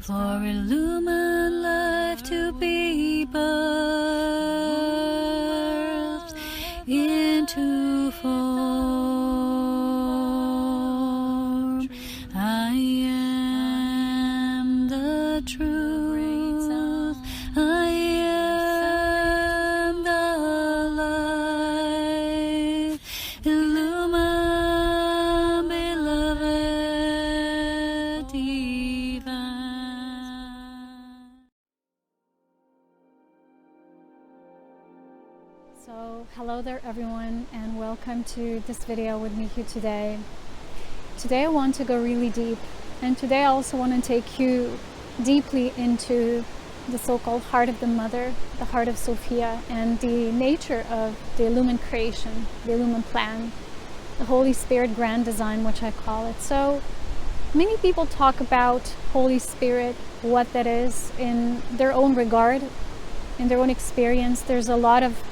for illumined life to be birthed into form. I am the truth. I am the light. Illumined, beloved divine. So, hello there everyone, and welcome to this video with me here today. Today I want to go really deep, and today I also want to take you deeply into the so-called heart of the mother, the heart of Sophia, and the nature of the illumined creation, the illumined plan, the Holy Spirit grand design, which I call it. So many people talk about Holy Spirit, what that is, in their own regard, in their own experience. There's a lot of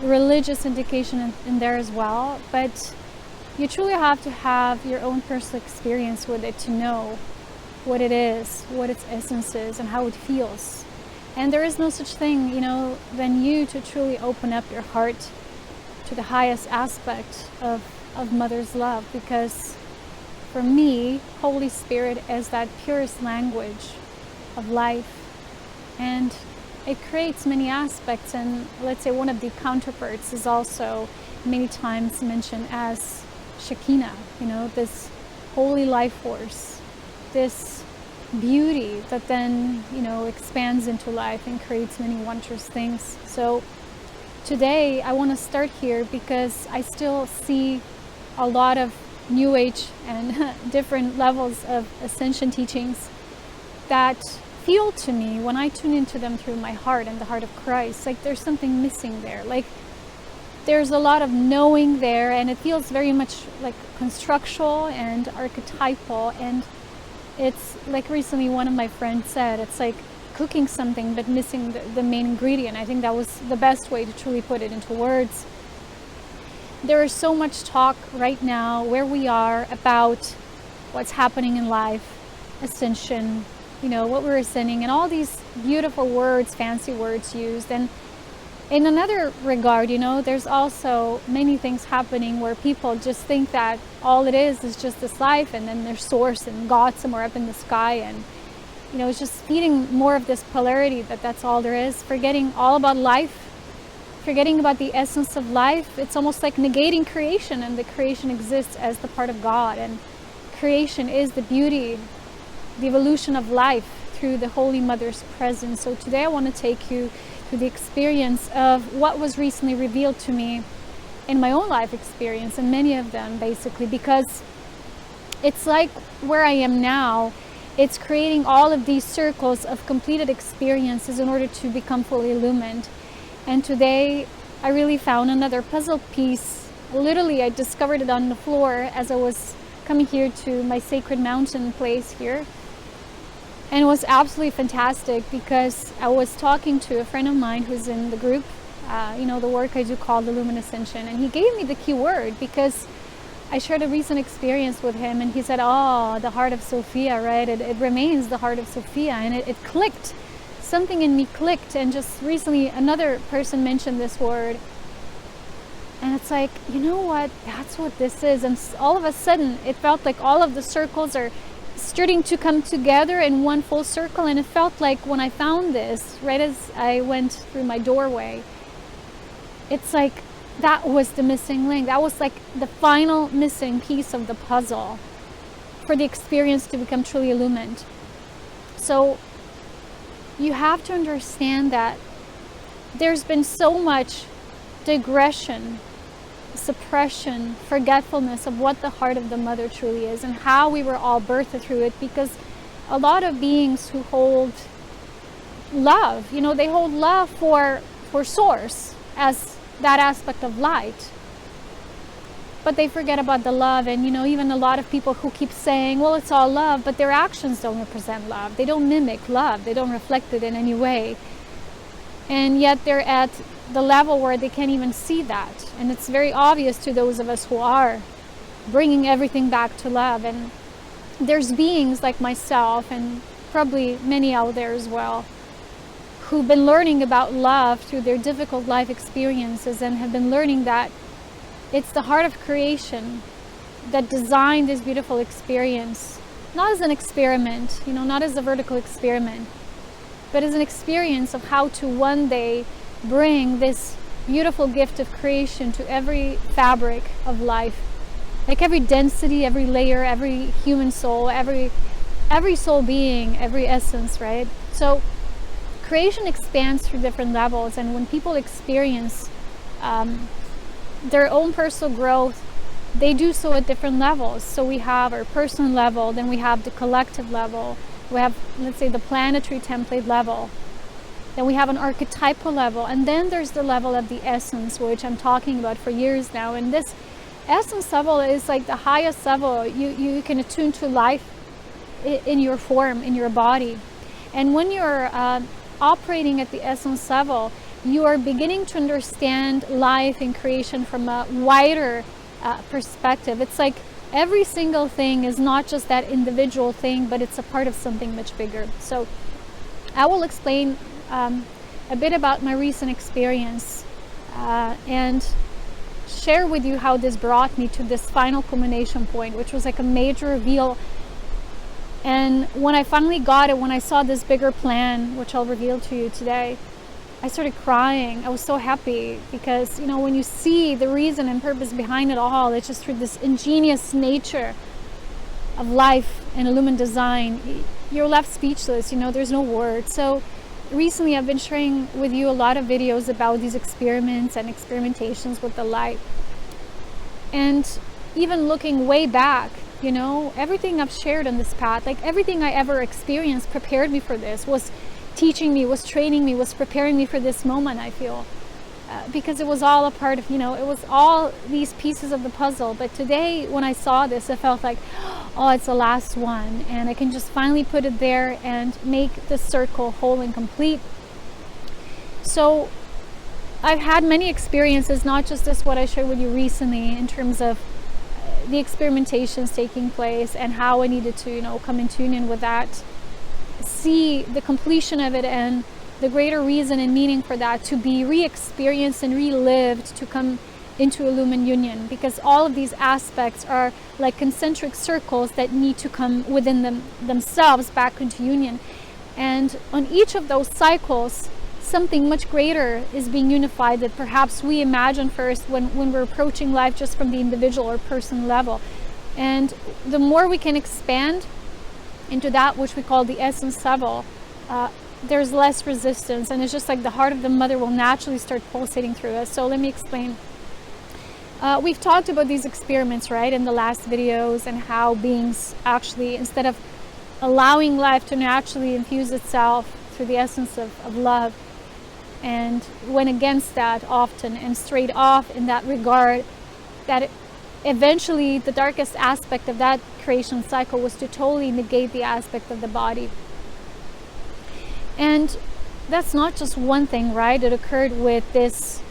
religious indication in there as well, but you truly have to have your own personal experience with it to know what it is, what its essence is, and how it feels. And there is no such thing, than you to truly open up your heart to the highest aspect of Mother's love, because for me, Holy Spirit is that purest language of life, and it creates many aspects. And let's say one of the counterparts is also many times mentioned as Shekinah, this holy life force, this beauty that then, expands into life and creates many wondrous things. So today I want to start here because I still see a lot of New Age and different levels of Ascension teachings that feel to me, when I tune into them through my heart and the heart of Christ, like there's something missing there. Like there's a lot of knowing there, and it feels very much like constructual and archetypal. And it's like recently one of my friends said, it's like cooking something but missing the main ingredient. I think that was the best way to truly put it into words. There is so much talk right now where we are about what's happening in life, ascension, what we're ascending, and all these beautiful words, fancy words used. And in another regard, there's also many things happening where people just think that all it is just this life, and then there's source and God somewhere up in the sky, and it's just feeding more of this polarity that's all there is, forgetting all about life, forgetting about the essence of life. It's almost like negating creation, and the creation exists as the part of God, and creation is the beauty, the evolution of life through the Holy Mother's presence. So today I want to take you through the experience of what was recently revealed to me in my own life experience, and many of them basically, because it's like where I am now, it's creating all of these circles of completed experiences in order to become fully illumined. And today I really found another puzzle piece. Literally, I discovered it on the floor as I was coming here to my sacred mountain place here. And it was absolutely fantastic because I was talking to a friend of mine who's in the group, the work I do called Illumined Ascension. And he gave me the key word because I shared a recent experience with him, and he said, oh, the heart of Sophia, right? It remains the heart of Sophia. And it clicked. Something in me clicked. And just recently another person mentioned this word. And it's like, you know what? That's what this is. And all of a sudden, it felt like all of the circles are starting to come together in one full circle. And it felt like when I found this, right as I went through my doorway, it's like that was the missing link. That was like the final missing piece of the puzzle for the experience to become truly illumined. So you have to understand that there's been so much digression, suppression, forgetfulness of what the heart of the mother truly is and how we were all birthed through it, because a lot of beings who hold love, they hold love for source as that aspect of light, but they forget about the love. And even a lot of people who keep saying, well, it's all love, but their actions don't represent love. They don't mimic love. They don't reflect it in any way. And yet they're at the level where they can't even see that. And it's very obvious to those of us who are bringing everything back to love. And there's beings like myself and probably many out there as well, who've been learning about love through their difficult life experiences and have been learning that it's the heart of creation that designed this beautiful experience, not as an experiment, not as a vertical experiment, but as an experience of how to one day bring this beautiful gift of creation to every fabric of life, like every density, every layer, every human soul, every soul being, every essence, right? So creation expands through different levels, and when people experience their own personal growth, they do so at different levels. So we have our personal level, then we have the collective level, we have, let's say, the planetary template level, then we have an archetypal level, and then there's the level of the essence, which I'm talking about for years now. And this essence level is like the highest level. You can attune to life in your form, in your body. And when you're operating at the essence level, you are beginning to understand life and creation from a wider perspective. It's like every single thing is not just that individual thing, but it's a part of something much bigger. So I will explain a bit about my recent experience and share with you how this brought me to this final culmination point, which was like a major reveal. And when I finally got it, when I saw this bigger plan, which I'll reveal to you today, I started crying. I was so happy because, when you see the reason and purpose behind it all, it's just through this ingenious nature of life and illumined design, you're left speechless. There's no words. So recently I've been sharing with you a lot of videos about these experiments and experimentations with the light. And even looking way back, everything I've shared on this path, like everything I ever experienced prepared me for this, was teaching me, was training me, was preparing me for this moment, I feel. Because it was all a part of, it was all these pieces of the puzzle. But today, when I saw this, I felt like, oh, it's the last one. And I can just finally put it there and make the circle whole and complete. So I've had many experiences, not just this, what I shared with you recently, in terms of the experimentations taking place and how I needed to, come in union with that, see the completion of it and the greater reason and meaning for that to be re-experienced and relived, to come into illumined union, because all of these aspects are like concentric circles that need to come within themselves back into union. And on each of those cycles, something much greater is being unified that perhaps we imagine first when we're approaching life just from the individual or person level. And the more we can expand into that which we call the essence level, there's less resistance, and it's just like the heart of the mother will naturally start pulsating through us. So let me explain. We've talked about these experiments, right, in the last videos, and how beings actually, instead of allowing life to naturally infuse itself through the essence of love, and went against that often and strayed off in that regard, that eventually the darkest aspect of that creation cycle was to totally negate the aspect of the body. And that's not just one thing, right? It occurred with this,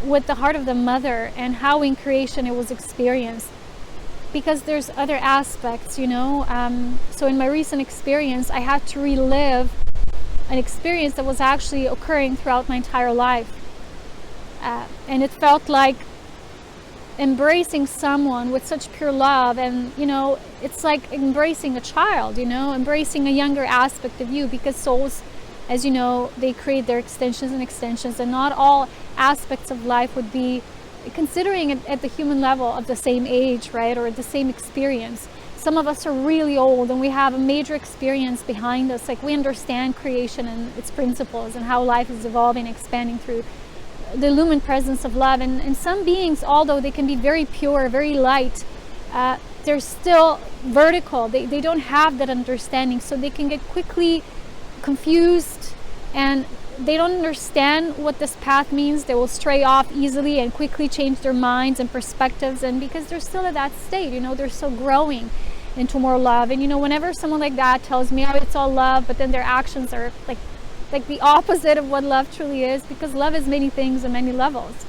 with the heart of the mother, and how in creation it was experienced. Because there's other aspects, So in my recent experience, I had to relive an experience that was actually occurring throughout my entire life. And it felt like embracing someone with such pure love, and it's like embracing a child, embracing a younger aspect of you, because souls, as you know, they create their extensions, and not all aspects of life would be, considering it at the human level, of the same age, right, or the same experience. Some of us are really old and we have a major experience behind us, like we understand creation and its principles and how life is evolving, expanding through the illumined presence of love. And some beings, although they can be very pure, very light, they're still vertical. They don't have that understanding, so they can get quickly confused, and they don't understand what this path means. They will stray off easily and quickly change their minds and perspectives, and because they're still at that state, they're still growing into more love. And whenever someone like that tells me, oh, it's all love, but then their actions are like the opposite of what love truly is, because love is many things and many levels.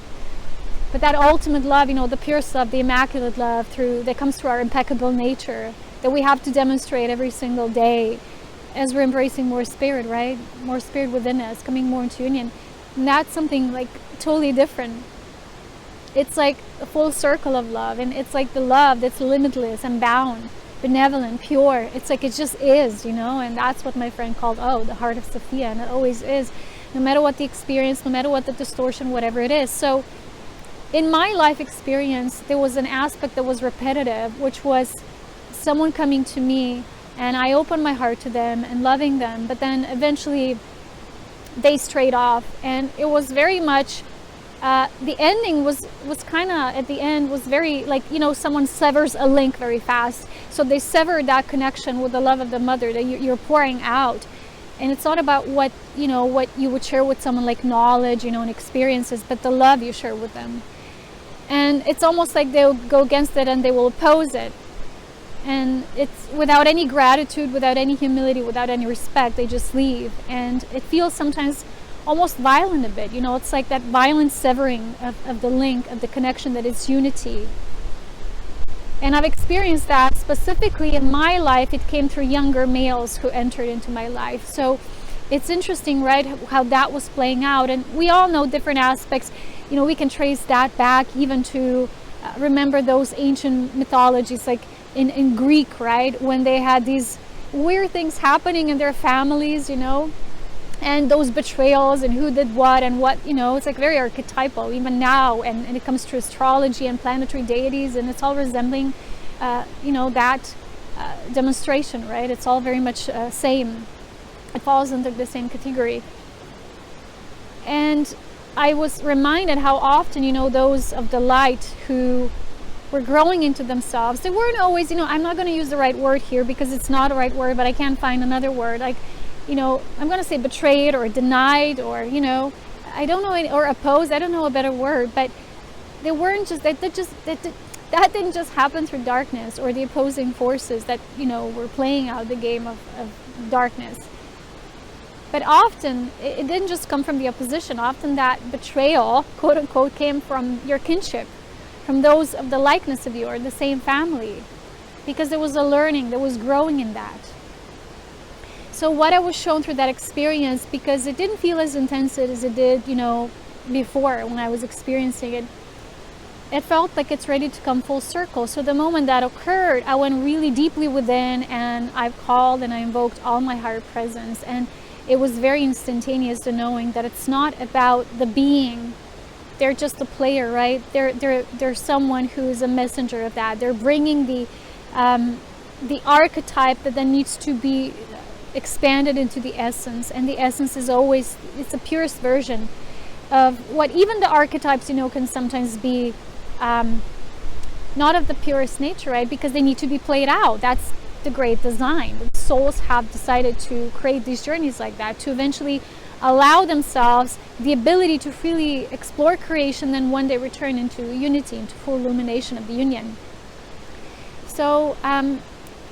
But that ultimate love, the purest love, the immaculate love that comes through our impeccable nature, that we have to demonstrate every single day, as we're embracing more spirit, right? More spirit within us, coming more into union. And that's something like totally different. It's like a full circle of love, and it's like the love that's limitless, unbound, benevolent, pure. It's like it just is, you know. And that's what my friend called, oh, the heart of Sophia, and it always is, no matter what the experience, no matter what the distortion, whatever it is. So in my life experience, there was an aspect that was repetitive, which was someone coming to me and I opened my heart to them and loving them, but then eventually they strayed off, and it was very much the ending was kind of, at the end, was very like, you know, someone severs a link very fast. So they severed that connection with the love of the mother that you're pouring out. And it's not about what, you know, what you would share with someone, like knowledge, you know, and experiences, but the love you share with them. And it's almost like they'll go against it and they will oppose it. And it's without any gratitude, without any humility, without any respect, they just leave. And it feels sometimes almost violent a bit, you know. It's like that violent severing of the link, of the connection that is unity. And I've experienced that specifically in my life. It came through younger males who entered into my life. So it's interesting, right, how that was playing out. And we all know different aspects. You know, we can trace that back even to remember those ancient mythologies, like in Greek, right, when they had these weird things happening in their families, you know, and those betrayals and who did what and what, you know. It's like very archetypal even now, and it comes to astrology and planetary deities, and it's all resembling you know, that demonstration, right? It's all very much same. It falls under the same category. And I was reminded how often, you know, those of the light who were growing into themselves, they weren't always, you know, I'm not going to use the right word here because it's not a right word, but I can't find another word, like, you know, I'm going to say betrayed or denied, or, you know, I don't know, or opposed, I don't know a better word, but they weren't just, that didn't just happen through darkness or the opposing forces that, you know, were playing out the game of darkness. But often it didn't just come from the opposition. Often that betrayal, quote unquote, came from your kinship, from those of the likeness of you or the same family, because there was a learning, there was growing in that. So what I was shown through that experience, because it didn't feel as intense as it did, you know, before when I was experiencing it, it felt like it's ready to come full circle. So the moment that occurred, I went really deeply within, and I've called and I invoked all my higher presence. And it was very instantaneous, the knowing that it's not about the being. They're just a player, right? They're someone who is a messenger of that. They're bringing the archetype that then needs to be expanded into the essence. And the essence is always, it's the purest version of what even the archetypes, you know, can sometimes be not of the purest nature, right? Because they need to be played out. That's the great design. Souls have decided to create these journeys like that, to eventually allow themselves the ability to freely explore creation, then one day return into unity, into full illumination of the union. So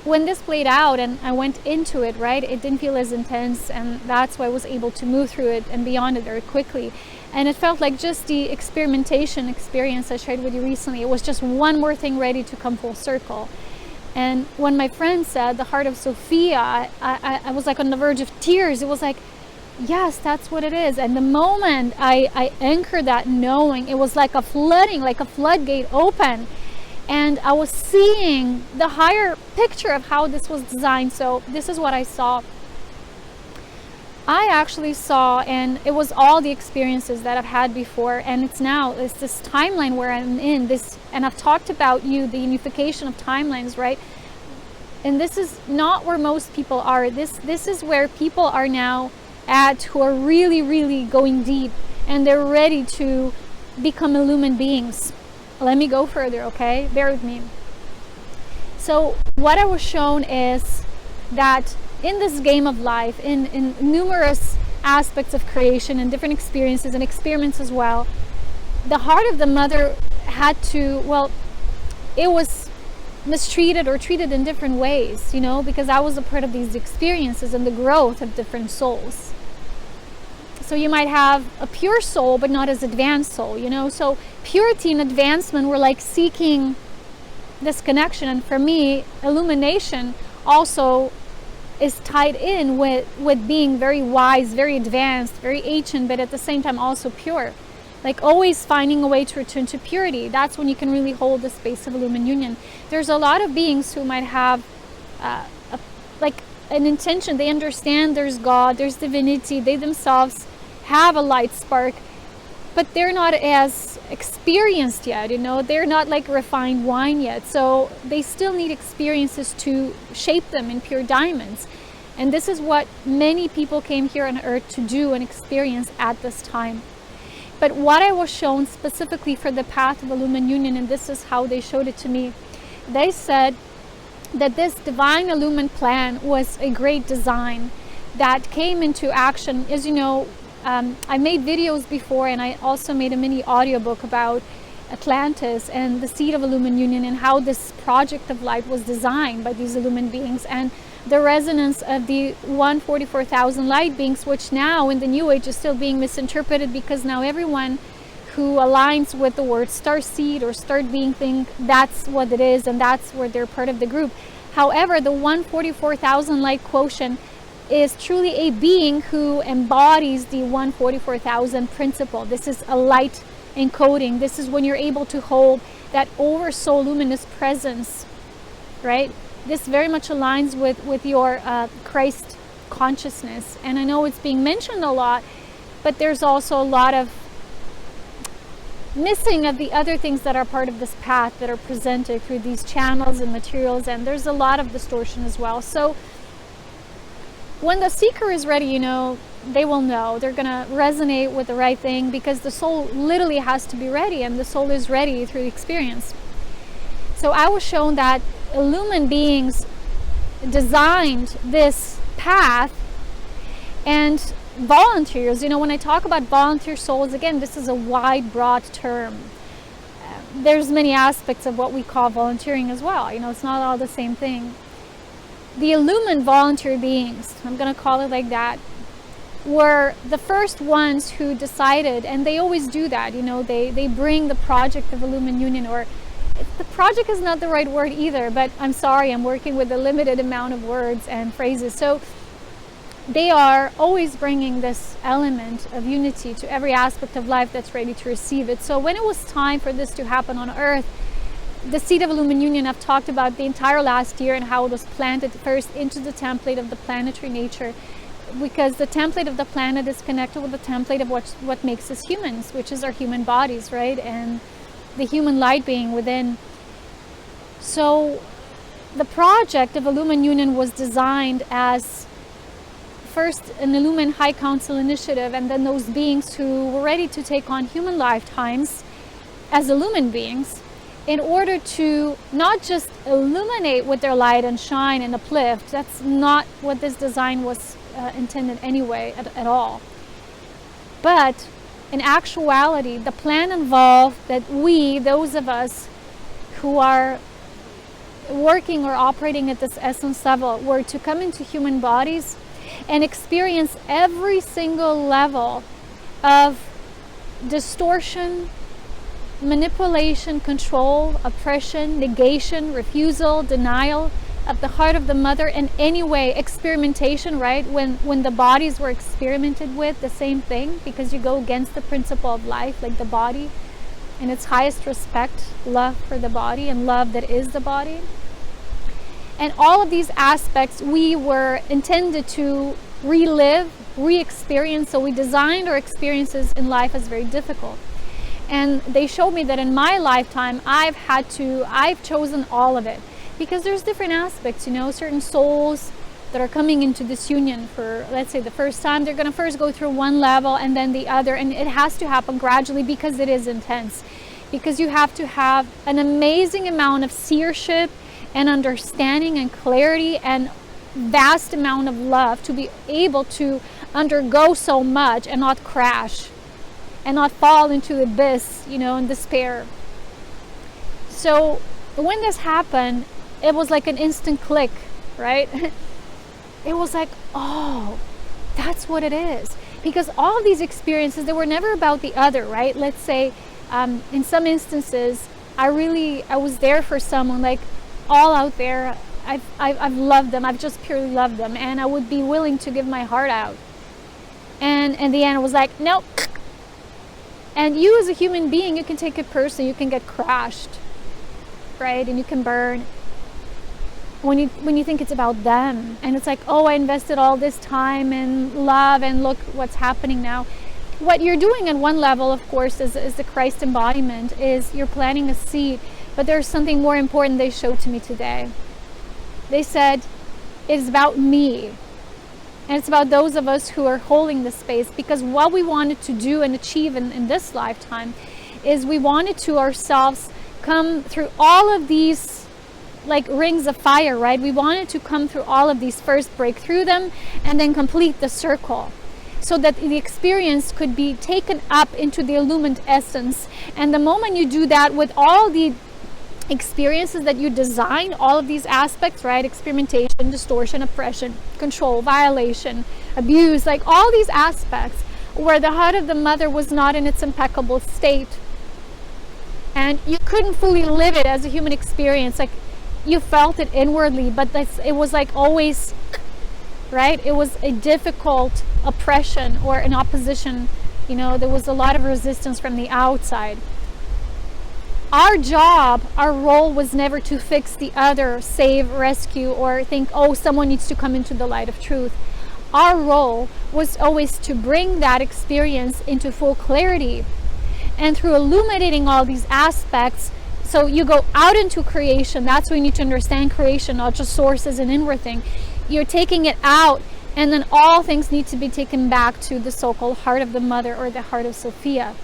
when this played out and I went into it, right, it didn't feel as intense, and that's why I was able to move through it and beyond it very quickly. And it felt like just the experimentation experience I shared with you recently, it was just one more thing ready to come full circle. And when my friend said the heart of Sophia, I was like on the verge of tears. It was like, yes, that's what it is. And the moment I anchored that knowing, it was like a flooding, like a floodgate open. And I was seeing the higher picture of how this was designed. So this is what I saw. I actually saw, and it was all the experiences that I've had before, and it's this timeline where I'm in this, and I've talked about the unification of timelines, right? And this is not where most people are. This is where people are now at, who are really, really going deep, and they're ready to become illumined beings. Let me go further, okay? Bear with me. So what I was shown is that in this game of life, in numerous aspects of creation and different experiences and experiments as well, the heart of the mother had to, well, it was mistreated or treated in different ways, you know, because I was a part of these experiences and the growth of different souls. So you might have a pure soul, but not as advanced soul, you know. So purity and advancement were like seeking this connection. And for me, illumination also is tied in with being very wise, very advanced, very ancient, but at the same time also pure. Like always finding a way to return to purity. That's when you can really hold the space of illumined union. There's a lot of beings who might have like an intention. They understand there's God, there's divinity. They themselves have a light spark, but they're not as experienced yet, you know. They're not like refined wine yet. So they still need experiences to shape them in pure diamonds. And this is what many people came here on earth to do and experience at this time. But what I was shown specifically for the path of illumined union, and this is how they showed it to me, they said that this divine illumined plan was a great design that came into action. As you know, I made videos before, and I also made a mini audiobook about Atlantis and the seed of illumined union and how this project of light was designed by these illumined beings, and the resonance of the 144,000 light beings, which now in the new age is still being misinterpreted, because now everyone who aligns with the word star seed or star being think that's what it is, and that's where they're part of the group. However, the 144,000 light quotient is truly a being who embodies the 144,000 principle. This is a light encoding. This is when you're able to hold that oversoul luminous presence, right? This very much aligns with your Christ consciousness. And I know it's being mentioned a lot, but there's also a lot of missing of the other things that are part of this path that are presented through these channels and materials, and there's a lot of distortion as well. So when the seeker is ready, you know, they will know. They're gonna resonate with the right thing, because the soul literally has to be ready, and the soul is ready through experience. So I was shown that illumined beings designed this path, and volunteers, you know, when I talk about volunteer souls, again, this is a wide, broad term. There's many aspects of what we call volunteering as well. You know, it's not all the same thing. The illumined volunteer beings, I'm going to call it like that, were the first ones who decided, and they always do that, you know, they bring the project of illumined union, or the project is not the right word either, but I'm sorry, I'm working with a limited amount of words and phrases. So they are always bringing this element of unity to every aspect of life that's ready to receive it. So when it was time for this to happen on earth, the seed of illumined union, I've talked about the entire last year and how it was planted first into the template of the planetary nature, because the template of the planet is connected with the template of what makes us humans, which is our human bodies, right? And the human light being within. So the project of illumined union was designed as first an illumined high council initiative, and then those beings who were ready to take on human lifetimes as illumined beings, in order to not just illuminate with their light and shine and uplift. That's not what this design was intended anyway at all. But in actuality, the plan involved that we, those of us who are working or operating at this essence level, were to come into human bodies and experience every single level of distortion, manipulation, control, oppression, negation, refusal, denial of the heart of the mother, in any way, experimentation, right? When the bodies were experimented with, the same thing, because you go against the principle of life, like the body, in its highest respect, love for the body and love that is the body. And all of these aspects we were intended to relive, re-experience. So we designed our experiences in life as very difficult. And they showed me that in my lifetime, I've chosen all of it, because there's different aspects, you know, certain souls that are coming into this union for, let's say, the first time, they're going to first go through one level and then the other, and it has to happen gradually, because it is intense, because you have to have an amazing amount of seership and understanding and clarity and vast amount of love to be able to undergo so much and not crash and not fall into the abyss, you know, in despair. So when this happened, it was like an instant click, right? It was like, oh, that's what it is. Because all of these experiences, they were never about the other, right? Let's say in some instances, I was there for someone, like all out there, I've loved them. I've just purely loved them, and I would be willing to give my heart out. And in the end, it was like, nope. And you as a human being, you can take it personally. You can get crushed, right? And you can burn when you think it's about them. And it's like, oh, I invested all this time and love, and look what's happening now. What you're doing at one level, of course, is the Christ embodiment, is you're planting a seed. But there's something more important they showed to me today. They said, it's about me. And it's about those of us who are holding the space, because what we wanted to do and achieve in this lifetime is we wanted to ourselves come through all of these like rings of fire, right? We wanted to come through all of these, first break through them and then complete the circle, so that the experience could be taken up into the illumined essence. And the moment you do that with all the experiences that you design, all of these aspects, right? Experimentation, distortion, oppression, control, violation, abuse, like all these aspects where the heart of the mother was not in its impeccable state. And you couldn't fully live it as a human experience. Like you felt it inwardly, but it was like always, right? It was a difficult oppression or an opposition. You know, there was a lot of resistance from the outside. Our job, our role was never to fix the other, save, rescue, or think, oh, someone needs to come into the light of truth. Our role was always to bring that experience into full clarity. And through illuminating all these aspects, so you go out into creation. That's when you need to understand creation, not just source as an inward thing. You're taking it out, and then all things need to be taken back to the so-called heart of the mother, or the heart of Sophia.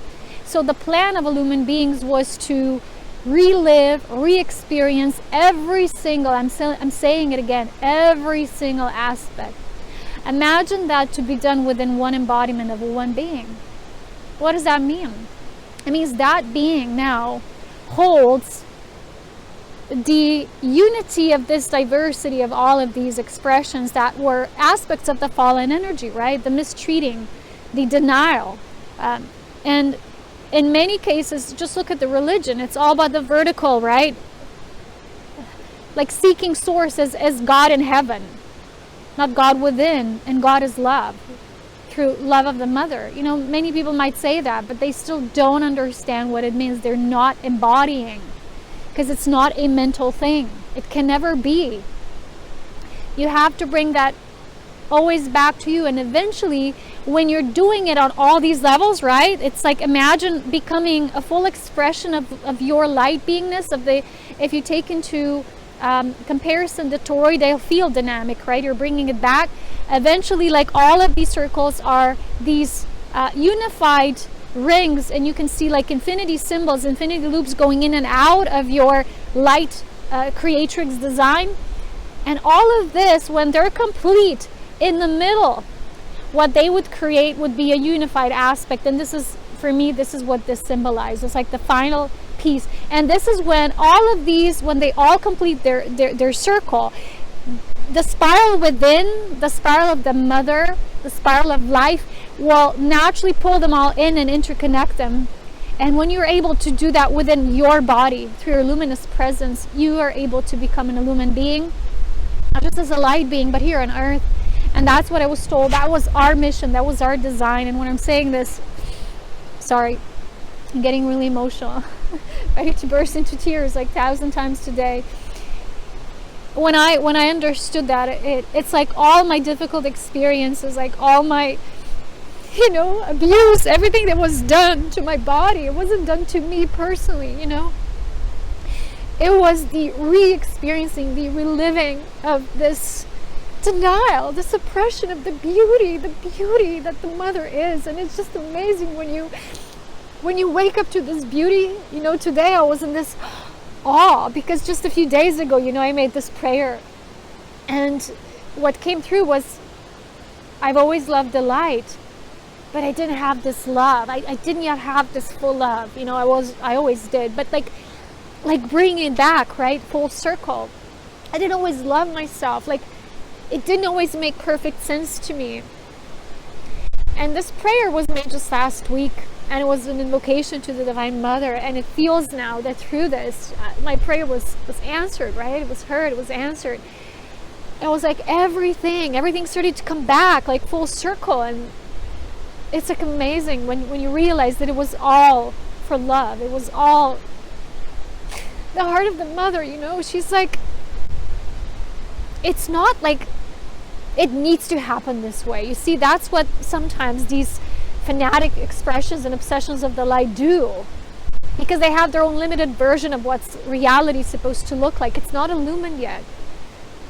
So the plan of illumined beings was to relive, re-experience every single, I'm saying it again, every single aspect. Imagine that to be done within one embodiment of one being. What does that mean? It means that being now holds the unity of this diversity of all of these expressions that were aspects of the fallen energy, right? The mistreating, the denial, and in many cases, just look at the religion. It's all about the vertical, right? Like seeking source as God in heaven, not God within, and God is love, through love of the mother. You know, many people might say that, but they still don't understand what it means. They're not embodying, because it's not a mental thing. It can never be. You have to bring that always back to you, and eventually when you're doing it on all these levels, right, it's like, imagine becoming a full expression of your light beingness, of the, if you take into comparison the toroidal field dynamic, right, you're bringing it back. Eventually, like, all of these circles are these unified rings, and you can see like infinity symbols, infinity loops going in and out of your light creatrix design. And all of this, when they're complete, in the middle, what they would create would be a unified aspect. And this is, for me, this is what this symbolizes. It's like the final piece. And this is when all of these, when they all complete their circle, the spiral within, the spiral of the mother, the spiral of life, will naturally pull them all in and interconnect them. And when you're able to do that within your body, through your luminous presence, you are able to become an illumined being, not just as a light being, but here on earth. And that's what I was told. That was our mission. That was our design. And when I'm saying this, sorry, I'm getting really emotional. Ready to burst into tears like 1,000 times today. When I understood that, it's like all my difficult experiences, like all my, you know, abuse, everything that was done to my body, it wasn't done to me personally, you know. It was the re-experiencing, the reliving of this denial, the suppression of the beauty that the mother is. And it's just amazing when you wake up to this beauty. You know, today I was in this awe, because just a few days ago, you know, I made this prayer, and what came through was, I've always loved the light, but I didn't have this love. I didn't yet have this full love. You know, I always did, but like bringing it back, right, full circle. I didn't always love myself. Like, it didn't always make perfect sense to me. And this prayer was made just last week, And it was an invocation to the Divine Mother. And it feels now that through this, my prayer was answered, right? It was heard, it was answered. It was like everything started to come back, like full circle. And it's like amazing when you realize that it was all for love. It was all the heart of the Mother, you know. She's like, it's not like it needs to happen this way. You see, that's what sometimes these fanatic expressions and obsessions of the light do, because they have their own limited version of what's reality supposed to look like. It's not illumined yet.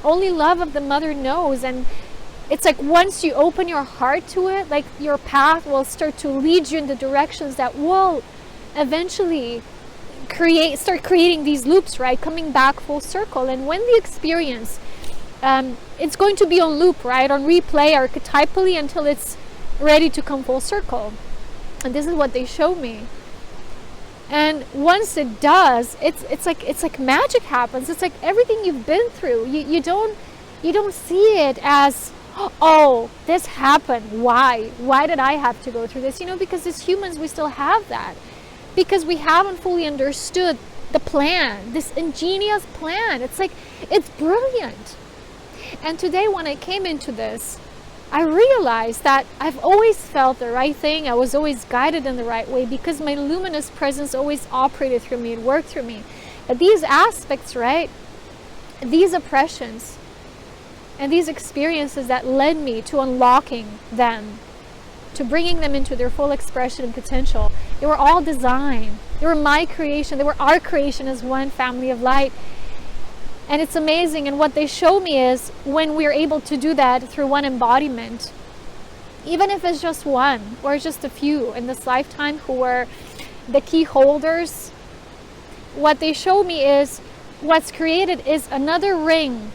Only love of the Mother knows. And it's like once you open your heart to it, like your path will start to lead you in the directions that will eventually start creating these loops, right? Coming back full circle. And when the experience, it's going to be on loop, right? On replay archetypally until it's ready to come full circle. And this is what they show me. And once it does, it's like magic happens. It's like everything you've been through. You don't see it as, oh, this happened. Why did I have to go through this? You know, because as humans we still have that, because we haven't fully understood the plan, this ingenious plan. It's like, it's brilliant. And today when I came into this, I realized that I've always felt the right thing. I was always guided in the right way because my luminous presence always operated through me and worked through me. But these aspects, right? These oppressions and these experiences that led me to unlocking them, to bringing them into their full expression and potential, they were all designed. They were my creation. They were our creation as one family of light. And it's amazing. And what they show me is when we're able to do that through one embodiment, even if it's just one or just a few in this lifetime who were the key holders, what they show me is what's created is another ring.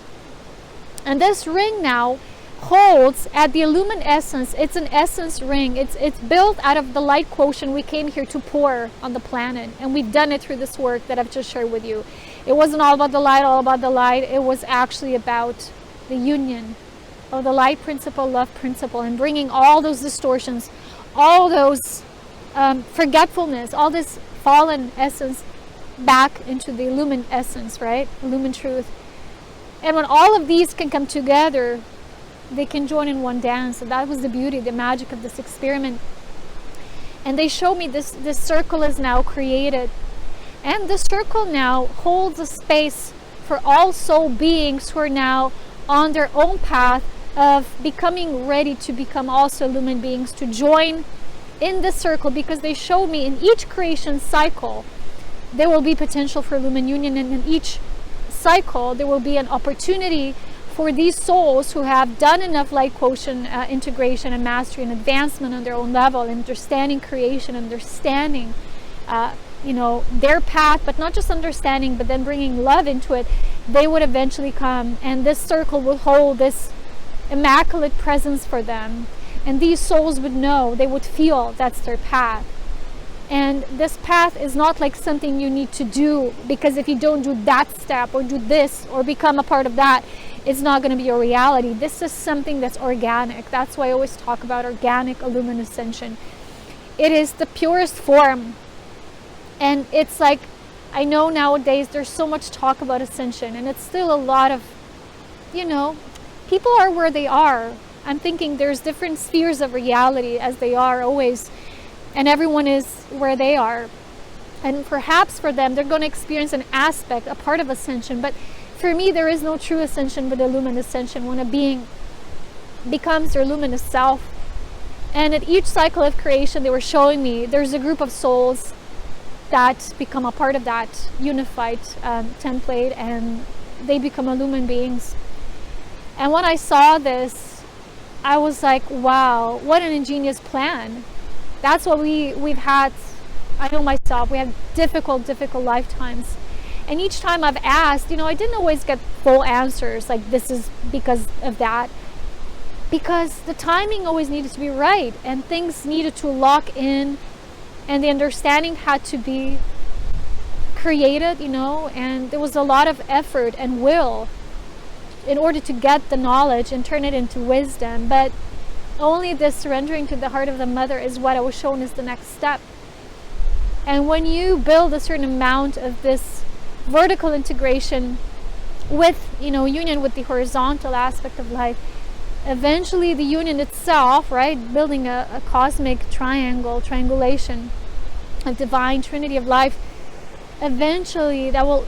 And this ring now holds at the illumined essence. It's an essence ring. It's built out of the light quotient we came here to pour on the planet. And we've done it through this work that I've just shared with you. It wasn't all about the light, all about the light. It was actually about the union of the light principle, love principle, and bringing all those distortions, all those forgetfulness, all this fallen essence back into the illumined essence, right? Illumined truth. And when all of these can come together, they can join in one dance. And that was the beauty, the magic of this experiment. And they show me this circle is now created. And the circle now holds a space for all soul beings who are now on their own path of becoming ready to become also illumined beings, to join in this circle, because they showed me in each creation cycle there will be potential for illumined union, and in each cycle there will be an opportunity for these souls who have done enough light quotient integration and mastery and advancement on their own level, understanding creation, understanding you know, their path, but not just understanding, but then bringing love into it. They would eventually come, and this circle will hold this immaculate presence for them, and these souls would know, they would feel that's their path. And this path is not like something you need to do, because if you don't do that step or do this or become a part of that, it's not going to be your reality. This is something that's organic. That's why I always talk about organic illumined ascension. It is the purest form. And it's like, I know nowadays there's so much talk about ascension, and it's still a lot of, you know, people are where they are. I'm thinking there's different spheres of reality as they are always, and everyone is where they are. And perhaps for them, they're going to experience an aspect, a part of ascension. But for me, there is no true ascension but illumined ascension, when a being becomes their luminous self. And at each cycle of creation, they were showing me there's a group of souls that become a part of that unified template, and they become illumined beings. And when I saw this, I was like, wow, what an ingenious plan. That's what we've had. I know myself, we have difficult lifetimes. And each time I've asked, you know, I didn't always get full answers, like this is because of that. Because the timing always needed to be right, and things needed to lock in, and the understanding had to be created, you know, and there was a lot of effort and will in order to get the knowledge and turn it into wisdom. But only this surrendering to the heart of the mother is what I was shown is the next step. And when you build a certain amount of this vertical integration with, union with the horizontal aspect of life, eventually the union itself, right, building a cosmic triangulation, a divine trinity of life, eventually that will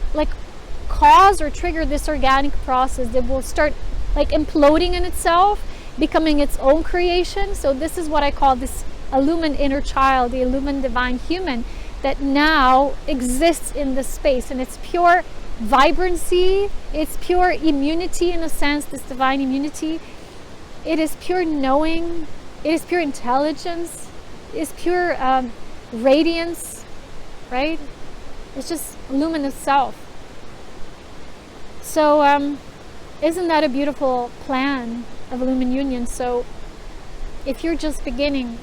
cause or trigger this organic process that will start imploding in itself, becoming its own creation. So this is what I call this illumined inner child, the illumined divine human, that now exists in this space, and it's pure vibrancy, it's pure immunity in a sense, this divine immunity. It is pure knowing, it is pure intelligence, it is pure radiance, right? It's just luminous self. So isn't that a beautiful plan of illumined union? So if you're just beginning,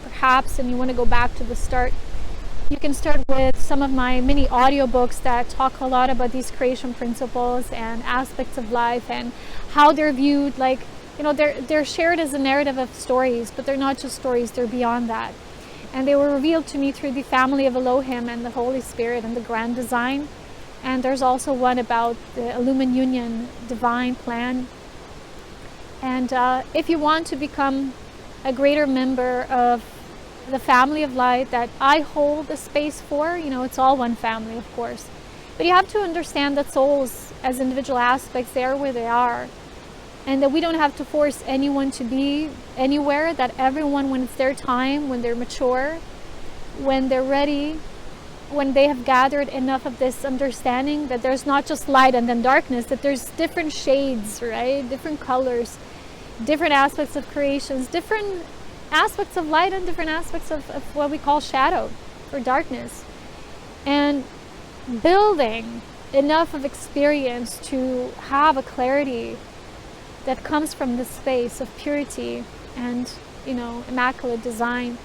perhaps, and you want to go back to the start, you can start with some of my mini audiobooks that talk a lot about these creation principles and aspects of life and how they're viewed. They're shared as a narrative of stories, but they're not just stories, they're beyond that. And they were revealed to me through the family of Elohim and the Holy Spirit and the grand design. And there's also one about the illumined union divine plan. And if you want to become a greater member of the family of light that I hold the space for, it's all one family, of course. But you have to understand that souls as individual aspects, they are where they are. And that we don't have to force anyone to be anywhere, that everyone, when it's their time, when they're mature, when they're ready, when they have gathered enough of this understanding that there's not just light and then darkness, that there's different shades, right? Different colors, different aspects of creations, different aspects of light and different aspects of what we call shadow or darkness. And building enough of experience to have a clarity that comes from the space of purity and, immaculate design.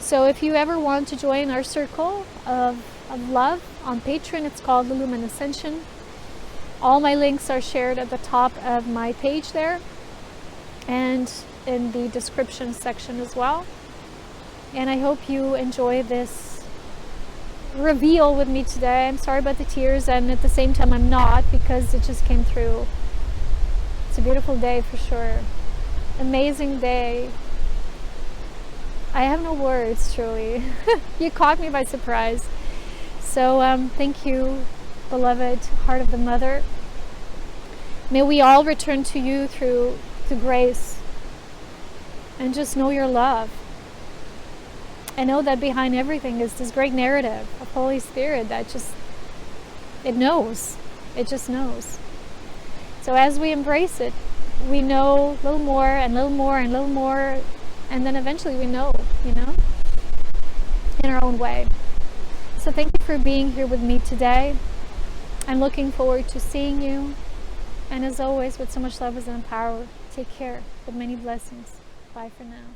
So if you ever want to join our circle of love on Patreon, it's called Illumined Ascension. All my links are shared at the top of my page there and in the description section as well. And I hope you enjoy this reveal with me today. I'm sorry about the tears, and at the same time I'm not, because it just came through. It's a beautiful day for sure. Amazing day. I have no words, truly. You caught me by surprise. So thank you, beloved heart of the mother. May we all return to you through grace, and just know your love. I know that behind everything is this great narrative of Holy Spirit that it knows. It just knows. So as we embrace it, we know a little more and a little more and a little more, and then eventually we know, in our own way. So thank you for being here with me today. I'm looking forward to seeing you. And as always, with so much love and power, take care with many blessings. Bye for now.